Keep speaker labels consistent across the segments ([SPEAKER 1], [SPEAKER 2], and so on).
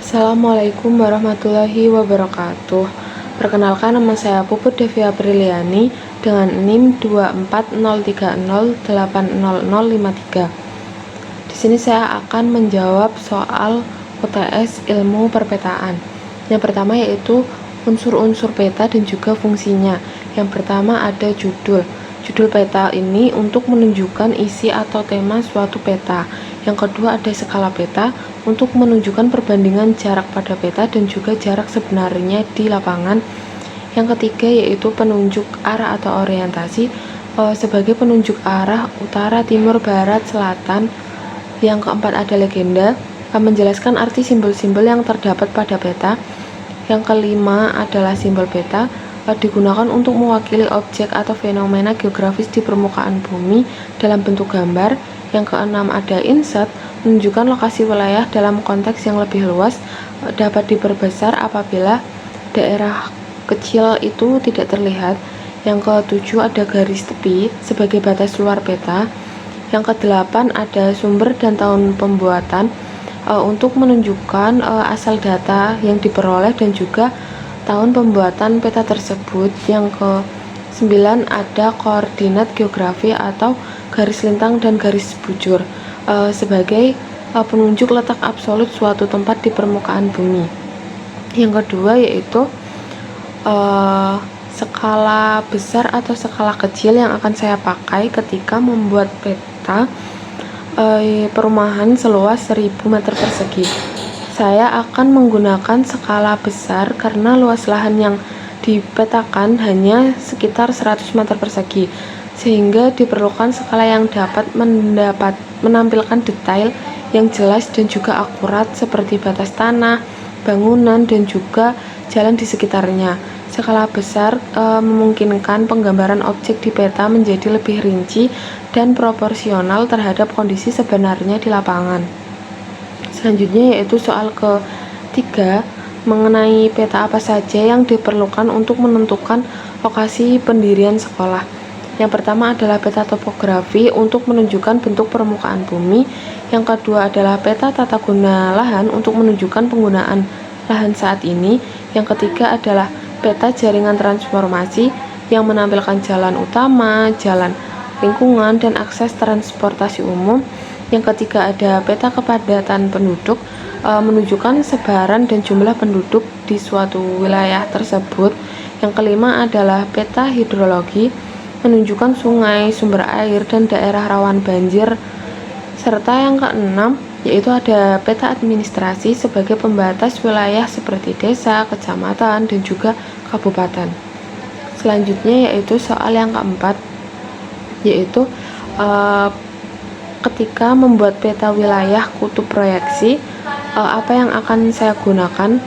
[SPEAKER 1] Assalamualaikum warahmatullahi wabarakatuh. Perkenalkan, nama saya Puput Devi Apriliani dengan NIM 24030800053. Di sini saya akan menjawab soal UTS ilmu perpetaan. Yang pertama yaitu unsur-unsur peta dan juga fungsinya. Yang pertama ada judul. Judul peta ini untuk menunjukkan isi atau tema suatu peta. Yang kedua ada skala peta untuk menunjukkan perbandingan jarak pada peta dan juga jarak sebenarnya di lapangan. Yang ketiga yaitu penunjuk arah atau orientasi sebagai penunjuk arah utara, timur, barat, selatan. Yang keempat ada legenda, menjelaskan arti simbol-simbol yang terdapat pada peta. Yang kelima adalah simbol peta digunakan untuk mewakili objek atau fenomena geografis di permukaan bumi dalam bentuk gambar. Yang keenam ada insert, menunjukkan lokasi wilayah dalam konteks yang lebih luas, dapat diperbesar apabila daerah kecil itu tidak terlihat. Yang ketujuh ada garis tepi sebagai batas luar peta. Yang kedelapan ada sumber dan tahun pembuatan untuk menunjukkan asal data yang diperoleh dan juga tahun pembuatan peta tersebut. Yang ke-9 ada koordinat geografi atau garis lintang dan garis bujur sebagai penunjuk letak absolut suatu tempat di permukaan bumi. Yang kedua yaitu skala besar atau skala kecil yang akan saya pakai ketika membuat peta perumahan seluas 1000 meter persegi. Saya akan menggunakan skala besar karena luas lahan yang dipetakan hanya sekitar 100 meter persegi, sehingga diperlukan skala yang dapat menampilkan detail yang jelas dan juga akurat seperti batas tanah, bangunan, dan juga jalan di sekitarnya. Skala besar memungkinkan penggambaran objek di peta menjadi lebih rinci dan proporsional terhadap kondisi sebenarnya di lapangan. Selanjutnya yaitu soal ketiga, mengenai peta apa saja yang diperlukan untuk menentukan lokasi pendirian sekolah. Yang pertama adalah peta topografi untuk menunjukkan bentuk permukaan bumi. Yang kedua adalah peta tata guna lahan untuk menunjukkan penggunaan lahan saat ini. Yang ketiga adalah peta jaringan transformasi yang menampilkan jalan utama, jalan lingkungan, dan akses transportasi umum. Yang ketiga ada peta kepadatan penduduk menunjukkan sebaran dan jumlah penduduk di suatu wilayah tersebut. Yang kelima adalah peta hidrologi menunjukkan sungai, sumber air, dan daerah rawan banjir. Serta yang keenam yaitu ada peta administrasi sebagai pembatas wilayah seperti desa, kecamatan, dan juga kabupaten. Selanjutnya yaitu soal yang keempat, yaitu ketika membuat peta wilayah kutub proyeksi, apa yang akan saya gunakan?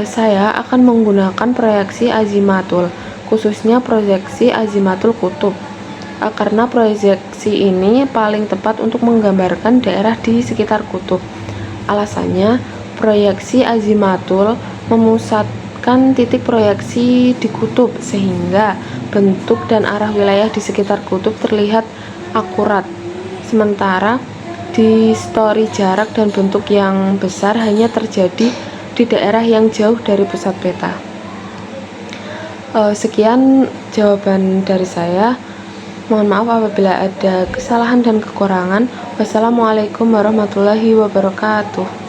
[SPEAKER 1] Saya akan menggunakan proyeksi azimatul, khususnya proyeksi azimatul kutub, karena proyeksi ini paling tepat untuk menggambarkan daerah di sekitar kutub. Alasannya, proyeksi azimatul memusatkan titik proyeksi di kutub sehingga bentuk dan arah wilayah di sekitar kutub terlihat akurat. Sementara distori jarak dan bentuk yang besar hanya terjadi di daerah yang jauh dari pusat peta. Sekian jawaban dari saya. Mohon maaf apabila ada kesalahan dan kekurangan. Wassalamualaikum warahmatullahi wabarakatuh.